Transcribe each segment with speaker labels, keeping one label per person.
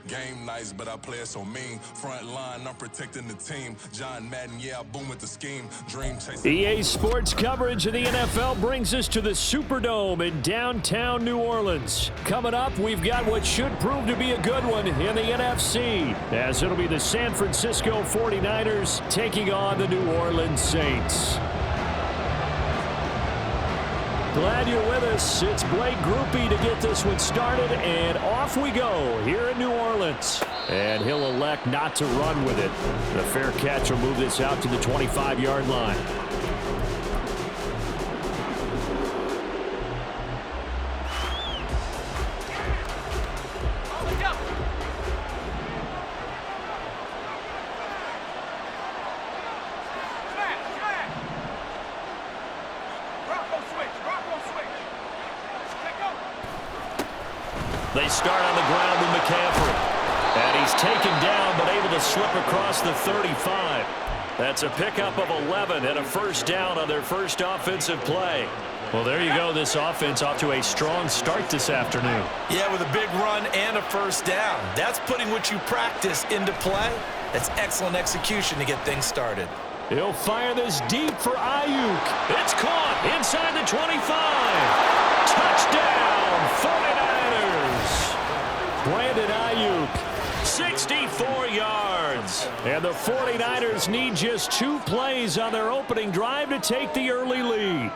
Speaker 1: Game nice, but I play it so mean. Front line, I'm protecting the team. John Madden, yeah, I boom with the scheme. Dream chasing.
Speaker 2: EA Sports coverage of the NFL brings us to the Superdome in downtown New Orleans. Coming up, we've got what should prove to be a good one in the NFC, as it'll be the San Francisco 49ers taking on the New Orleans Saints. Glad you're with us. It's Blake Groupie to get this one started, and off we go here in New Orleans. And he'll elect not to run with it. The fair catch will move this out to the 25-yard line. They start on the ground with McCaffrey. And he's taken down, but able to slip across the 35. That's a pickup of 11 and a first down on their first offensive play. Well, there you go. This offense off to a strong start this afternoon.
Speaker 3: Yeah, with a big run and a first down. That's putting what you practice into play. That's excellent execution to get things started.
Speaker 2: He'll fire this deep for Ayuk. It's caught inside the 25. Touchdown, 49ers. Brandon Ayuk, 64 yards. And the 49ers need just 2 plays on their opening drive to take the early lead.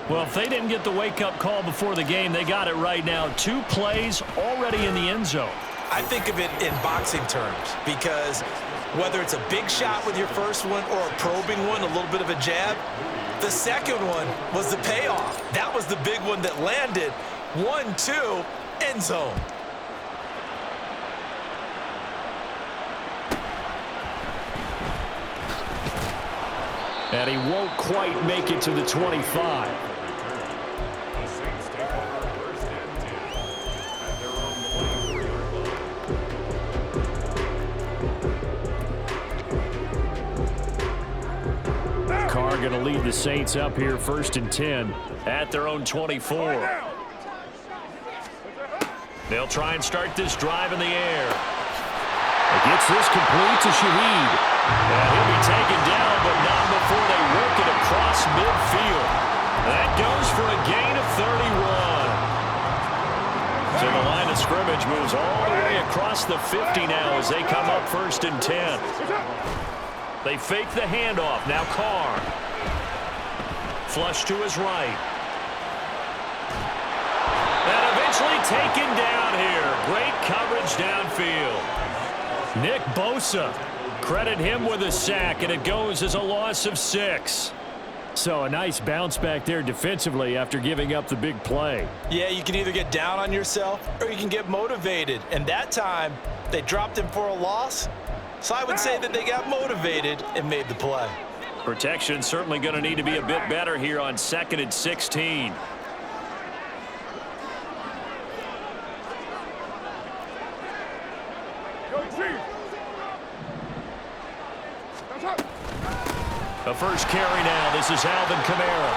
Speaker 2: Well, if they didn't get the wake-up call before the game, they got it right now. 2 plays already in the end zone.
Speaker 3: I think of it in boxing terms because whether it's a big shot with your first one or a probing one, a little bit of a jab, the second one was the payoff. That was the big one that landed. 1-2, end zone.
Speaker 2: And he won't quite make it to the 25. Carr going to lead the Saints up here first and 10 at their own 24. They'll try and start this drive in the air. It gets this complete to Shaheed. And he'll be taken down, but not before they work it across midfield. That goes for a gain of 31. So the line of scrimmage moves all the way across the 50 now as they come up first and 10. They fake the handoff. Now Carr. Flush to his right. And eventually taken down here. Great coverage downfield. Nick Bosa. Credit him with a sack, and it goes as a loss of 6. So a nice bounce back there defensively after giving up the big play.
Speaker 3: Yeah, you can either get down on yourself or you can get motivated. And that time, they dropped him for a loss. So I would say that they got motivated and made the play.
Speaker 2: Protection certainly going to need to be a bit better here on 2nd and 16. The first carry now. This is Alvin Kamara.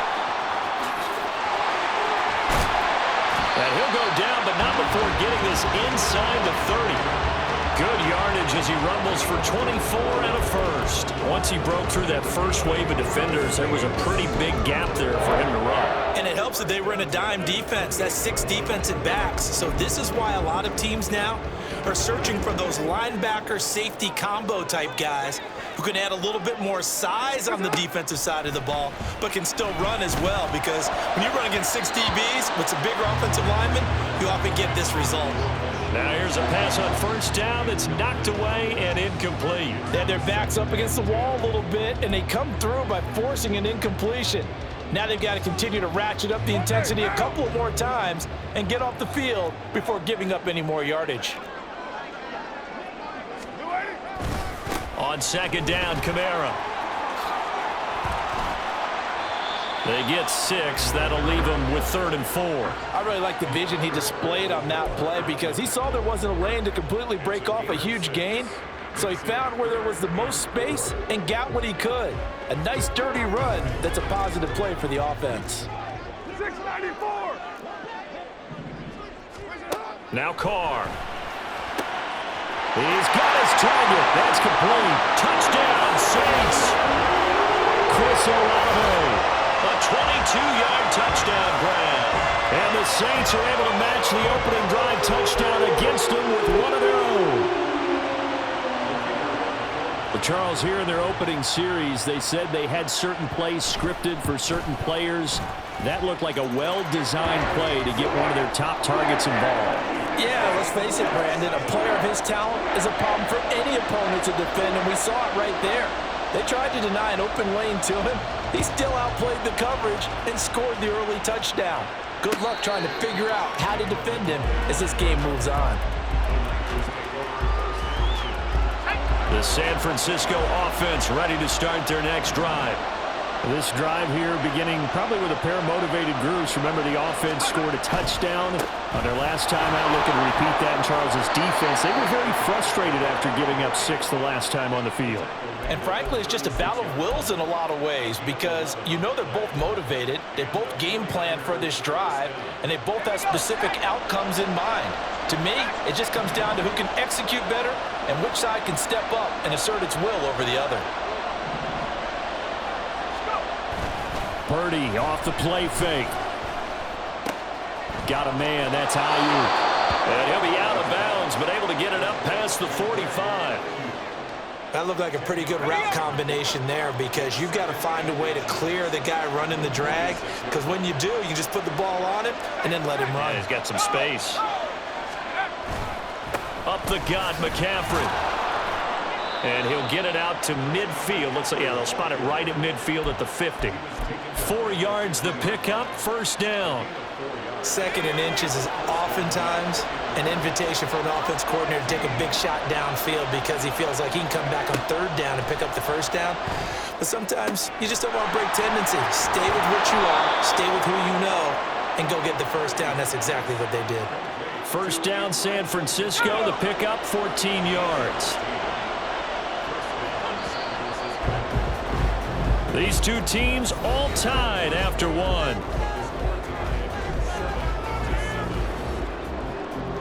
Speaker 2: And he'll go down, but not before getting this inside the 30. Good yardage as he rumbles for 24 and a first. Once he broke through that first wave of defenders, there was a pretty big gap there for him to run.
Speaker 3: And it helps that they were in a dime defense. That's 6 defensive backs. So this is why a lot of teams now are searching for those linebacker safety combo type guys who can add a little bit more size on the defensive side of the ball, but can still run as well, because when you run against 6 DBs with some bigger offensive linemen, you often get this result.
Speaker 2: Now here's a pass on first down that's knocked away and incomplete.
Speaker 4: They had their backs up against the wall a little bit, and they come through by forcing an incompletion. Now they've got to continue to ratchet up the intensity a couple of more times and get off the field before giving up any more yardage.
Speaker 2: On 2nd down, Kamara. They get 6. That'll leave them with 3rd and 4.
Speaker 4: I really like the vision he displayed on that play because he saw there wasn't a lane to completely break off a huge gain. So he found where there was the most space and got what he could. A nice dirty run that's a positive play for the offense.
Speaker 5: 694.
Speaker 2: Now Carr. He's got his target. That's complete. Touchdown, Saints. Chris Olave. A 22-yard touchdown grab. And the Saints are able to match the opening drive touchdown against them with one of their own. Well, Charles, here in their opening series, they said they had certain plays scripted for certain players. That looked like a well-designed play to get one of their top targets involved.
Speaker 4: Yeah, let's face it, Brandon. A player of his talent is a problem for any opponent to defend, and we saw it right there. They tried to deny an open lane to him. He still outplayed the coverage and scored the early touchdown. Good luck trying to figure out how to defend him as this game moves on.
Speaker 2: The San Francisco offense ready to start their next drive. This drive here beginning probably with a pair of motivated groups. Remember, the offense scored a touchdown on their last time out. Looking to repeat that in Charles's defense. They were very frustrated after giving up 6 the last time on the field.
Speaker 4: And frankly, it's just a battle of wills in a lot of ways because you know they're both motivated. They both game plan for this drive, and they both have specific outcomes in mind. To me, it just comes down to who can execute better and which side can step up and assert its will over the other.
Speaker 2: Purdy off the play fake. Got a man. That's Ayuk. And he'll be out of bounds, but able to get it up past the 45.
Speaker 3: That looked like a pretty good route combination there because you've got to find a way to clear the guy running the drag because when you do, you just put the ball on him and then let him run.
Speaker 2: Yeah, he's got some space. Up the gut, McCaffrey. And he'll get it out to midfield. Looks like, yeah, they'll spot it right at midfield at the 50. 4 yards the pickup, first down.
Speaker 3: 2nd and inches is oftentimes an invitation for an offense coordinator to take a big shot downfield because he feels like he can come back on 3rd down and pick up the 1st down. But sometimes you just don't want to break tendency. Stay with what you are, stay with who you know, and go get the 1st down. That's exactly what they did.
Speaker 2: First down, San Francisco. The pickup, 14 yards. These two teams all tied after one.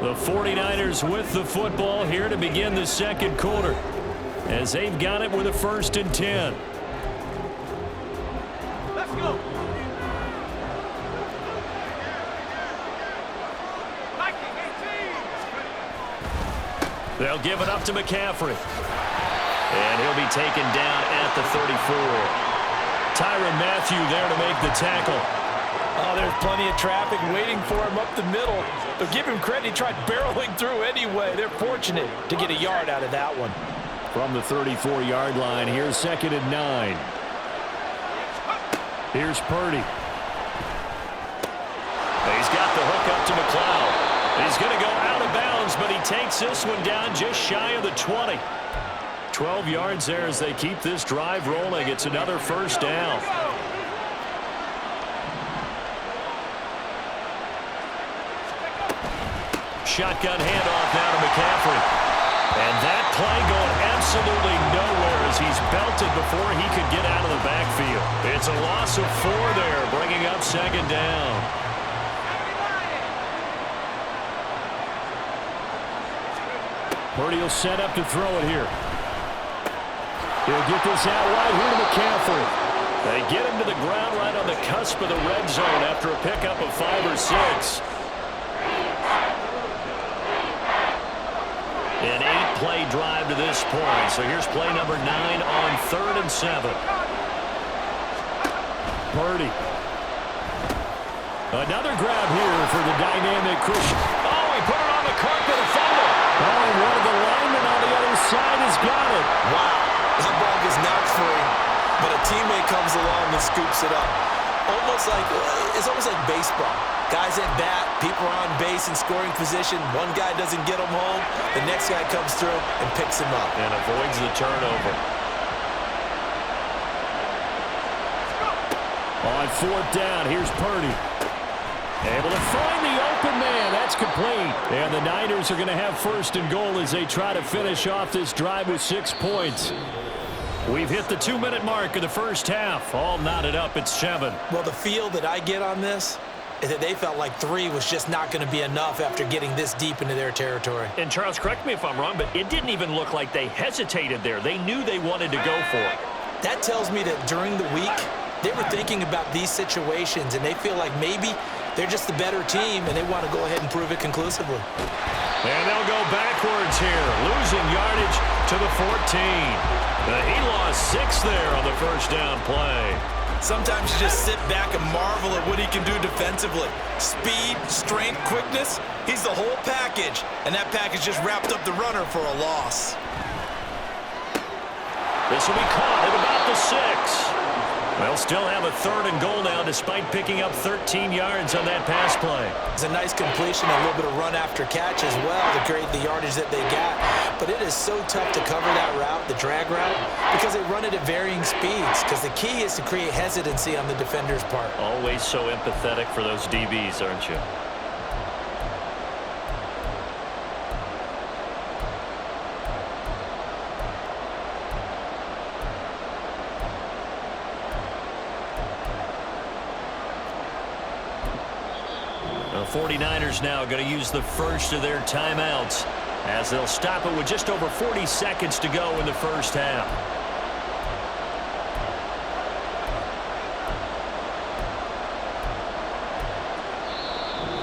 Speaker 2: The 49ers with the football here to begin the second quarter as they've got it with a 1st and 10.
Speaker 5: Let's go.
Speaker 2: They'll give it up to McCaffrey. And he'll be taken down at the 34. Tyrann Mathieu there to make the tackle.
Speaker 4: Oh, there's plenty of traffic waiting for him up the middle. But give him credit, he tried barreling through anyway. They're fortunate to get a yard out of that one.
Speaker 2: From the 34-yard line, here's 2nd and 9. Here's Purdy. He's got the hook up to McLeod. He's going to go out of bounds, but he takes this one down just shy of the 20. 12 yards there as they keep this drive rolling. It's another 1st down. Shotgun handoff now to McCaffrey. And that play going absolutely nowhere as he's belted before he could get out of the backfield. It's a loss of 4 there, bringing up 2nd down. Purdy will set up to throw it here. He'll get this out right here to McCaffrey. They get him to the ground right on the cusp of the red zone after a pickup of 5 or 6. An 8-play drive to this point. So here's play number 9 on 3rd and 7. Purdy. Another grab here for the dynamic Christian. Oh, he put it on the carpet, a fumble. Oh, and one of the linemen on the other side has got it.
Speaker 3: Wow. That ball gets knocked free, but a teammate comes along and scoops it up. It's almost like baseball. Guys at bat, people are on base in scoring position. One guy doesn't get him home. The next guy comes through and picks him up.
Speaker 2: And avoids the turnover. On 4th down, here's Purdy. Able to find the open man. That's complete. And the Niners are going to have 1st and goal as they try to finish off this drive with 6 points. We've hit the 2-minute mark of the first half. All knotted up at 7.
Speaker 3: Well, the feel that I get on this, is that they felt like 3 was just not going to be enough after getting this deep into their territory.
Speaker 2: And Charles, correct me if I'm wrong, but it didn't even look like they hesitated there. They knew they wanted to go for it.
Speaker 3: That tells me that during the week, they were thinking about these situations, and they feel like maybe they're just the better team, and they want to go ahead and prove it conclusively.
Speaker 2: And they'll go backwards here, losing yardage to the 14. He lost 6 there on the first down play.
Speaker 3: Sometimes you just sit back and marvel at what he can do defensively. Speed, strength, quickness, he's the whole package, and that package just wrapped up the runner for a loss.
Speaker 2: This will be caught at about the 6. They'll still have a 3rd and goal now despite picking up 13 yards on that pass play.
Speaker 3: It's a nice completion, a little bit of run after catch as well to create the yardage that they got. But it is so tough to cover that route, the drag route, because they run it at varying speeds. Because the key is to create hesitancy on the defender's part.
Speaker 2: Always so empathetic for those DBs, aren't you? The 49ers now going to use the first of their timeouts as they'll stop it with just over 40 seconds to go in the first half.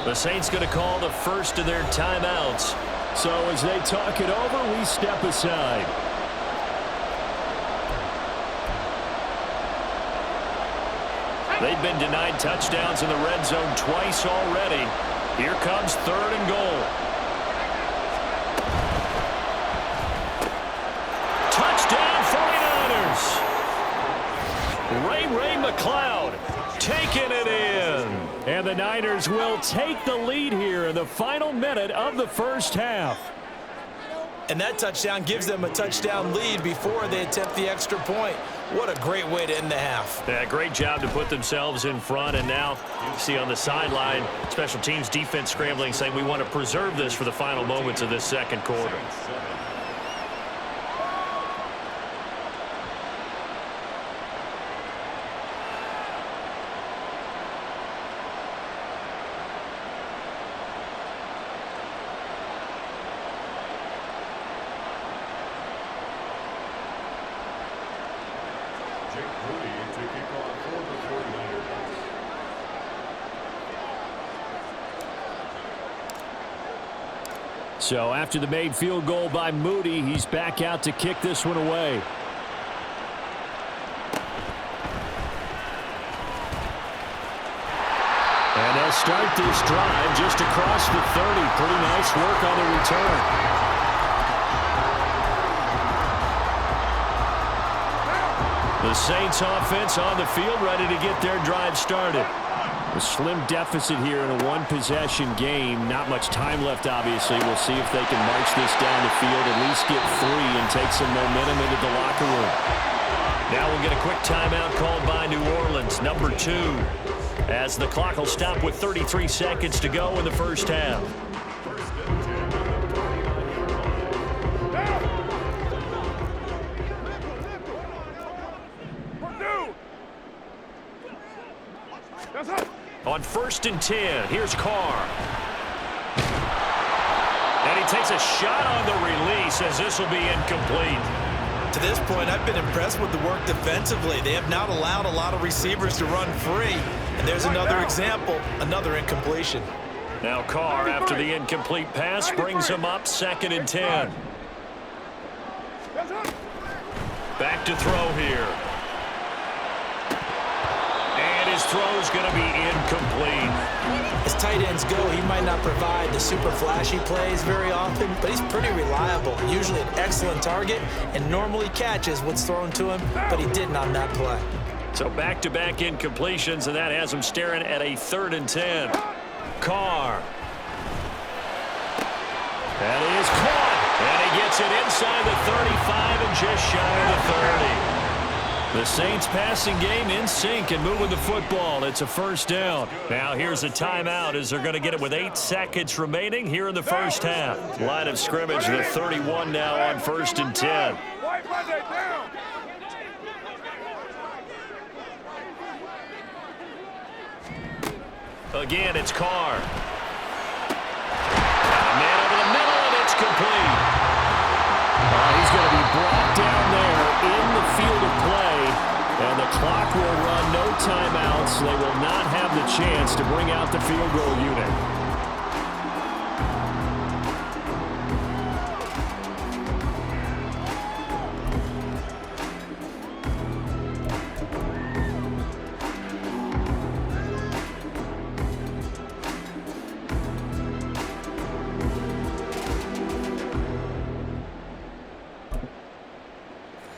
Speaker 2: The Saints going to call the first of their timeouts. So as they talk it over, we step aside. They've been denied touchdowns in the red zone twice already. Here comes 3rd and goal. Touchdown 49ers. Ray McCloud taking it in. And the Niners will take the lead here in the final minute of the first half.
Speaker 3: And that touchdown gives them a touchdown lead before they attempt the extra point. What a great way to end the half.
Speaker 2: Yeah, great job to put themselves in front. And now you see on the sideline, special teams defense scrambling, saying we want to preserve this for the final moments of this second quarter. So after the made field goal by Moody, he's back out to kick this one away. And they'll start this drive just across the 30. Pretty nice work on the return. The Saints offense on the field ready to get their drive started. A slim deficit here in a one-possession game. Not much time left, obviously. We'll see if they can march this down the field, at least get 3 and take some momentum into the locker room. Now we'll get a quick timeout called by New Orleans, number 2, as the clock will stop with 33 seconds to go in the first half. On 1st and 10, here's Carr. And he takes a shot on the release as this will be incomplete.
Speaker 3: To this point, I've been impressed with the work defensively. They have not allowed a lot of receivers to run free. And there's another example, another incompletion.
Speaker 2: Now Carr, after the incomplete pass, brings him up 2nd and 10. Back to throw here. His throw is going to be incomplete.
Speaker 3: As tight ends go, he might not provide the super flashy plays very often, but he's pretty reliable. Usually an excellent target and normally catches what's thrown to him, but he didn't on that play.
Speaker 2: So back-to-back incompletions, and that has him staring at a 3rd and 10. Carr. That is caught. And he gets it inside the 35 and just shy of the 30. The Saints passing game in sync and moving the football. It's a first down. Now here's a timeout as they're going to get it with 8 seconds remaining here in the first half. Line of scrimmage, the 31 now on 1st and 10. Again, it's Carr. And a man over the middle, and it's complete. He's going to be brought down there in the field of play, and the clock will run, no timeouts. They will not have the chance to bring out the field goal unit.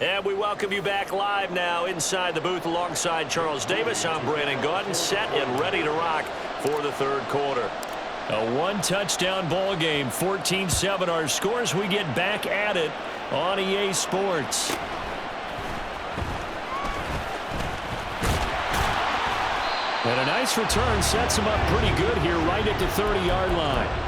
Speaker 2: And we welcome you back live now inside the booth alongside Charles Davis. I'm Brandon Gaudin, set and ready to rock for the third quarter. A one-touchdown ball game, 14-7 our scores. We get back at it on EA Sports. And a nice return sets him up pretty good here right at the 30-yard line.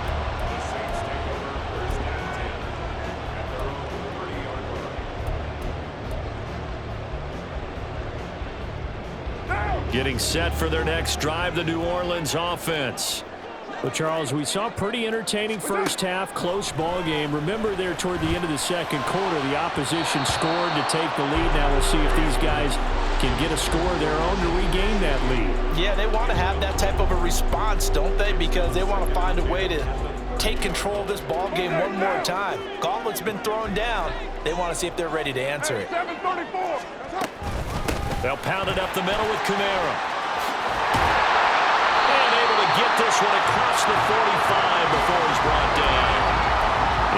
Speaker 2: Getting set for their next drive, the New Orleans offense. Well, Charles, we saw a pretty entertaining first half, close ball game. Remember there toward the end of the second quarter, the opposition scored to take the lead. Now we'll see if these guys can get a score of their own to regain that lead.
Speaker 4: Yeah, they want to have that type of a response, don't they? Because they want to find a way to take control of this ball game one more time. Gauntlet's been thrown down. They want to see if they're ready to answer it.
Speaker 2: They'll pound it up the middle with Kamara. And able to get this one across the 45 before he's brought down.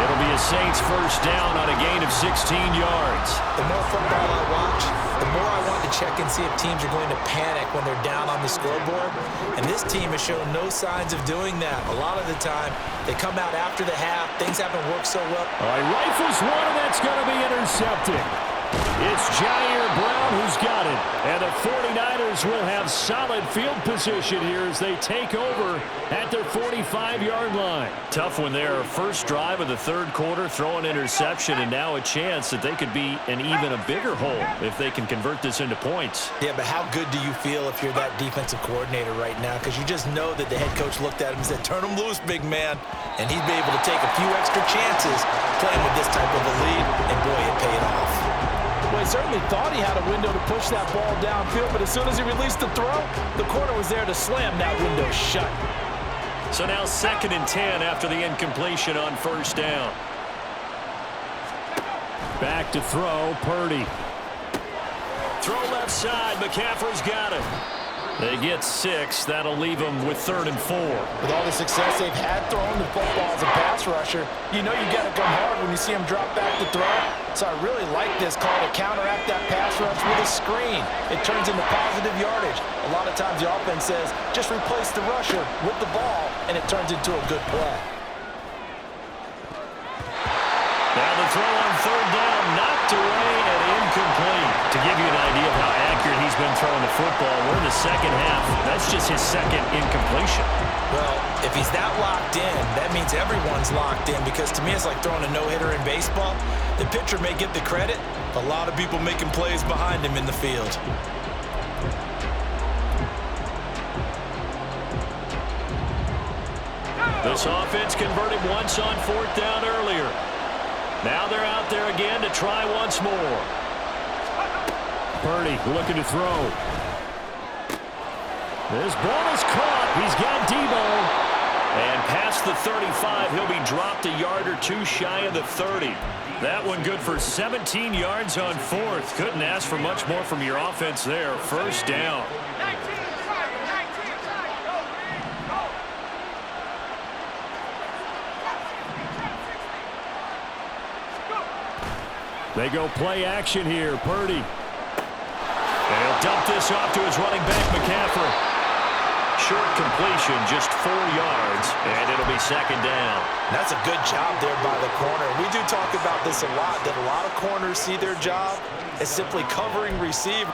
Speaker 2: It'll be a Saints first down on a gain of 16 yards.
Speaker 3: The more football I watch, the more I want to check and see if teams are going to panic when they're down on the scoreboard. And this team has shown no signs of doing that. A lot of the time, they come out after the half. Things haven't worked so well.
Speaker 2: All right, rifles one, and that's going to be intercepted. It's Jair Brown who's got it. And the 49ers will have solid field position here as they take over at their 45-yard line. Tough one there. First drive of the third quarter, throw an interception, and now a chance that they could be in even a bigger hole if they can convert this into points.
Speaker 3: Yeah, but how good do you feel if you're that defensive coordinator right now? Because you just know that the head coach looked at him and said, turn him loose, big man. And he'd be able to take a few extra chances playing with this type of a lead, and boy, it paid off.
Speaker 4: Well, he certainly thought he had a window to push that ball downfield, but as soon as he released the throw, the corner was there to slam that window shut.
Speaker 2: So now 2nd and 10 after the incompletion on first down. Back to throw, Purdy. Throw left side, McCaffrey's got it. They get 6. That'll leave them with 3rd and 4.
Speaker 4: With all the success they've had throwing the football as a pass rusher, you know you got to come hard when you see him drop back to throw. So I really like this call to counteract that pass rush with a screen. It turns into positive yardage. A lot of times the offense says, just replace the rusher with the ball, and it turns into a good play.
Speaker 2: Now the throw on 3rd down, knocked away and incomplete. To give you an idea of how accurate he's been throwing the football, we're in the second half. That's just his 2nd incompletion.
Speaker 3: Well, if he's that locked in, that means everyone's locked in, because to me it's like throwing a no-hitter in baseball. The pitcher may get the credit, a lot of people making plays behind him in the field.
Speaker 2: This offense converted once on 4th down earlier. Now they're out there again to try once more. Purdy looking to throw. This ball is caught. He's got Debo. And past the 35, he'll be dropped a yard or two shy of the 30. That one good for 17 yards on 4th. Couldn't ask for much more from your offense there. First down. They go play action here. Purdy. And he'll dump this off to his running back, McCaffrey. Short completion, just 4 yards, and it'll be 2nd down.
Speaker 3: That's a good job there by the corner. We do talk about this a lot, that a lot of corners see their job as simply covering receiver.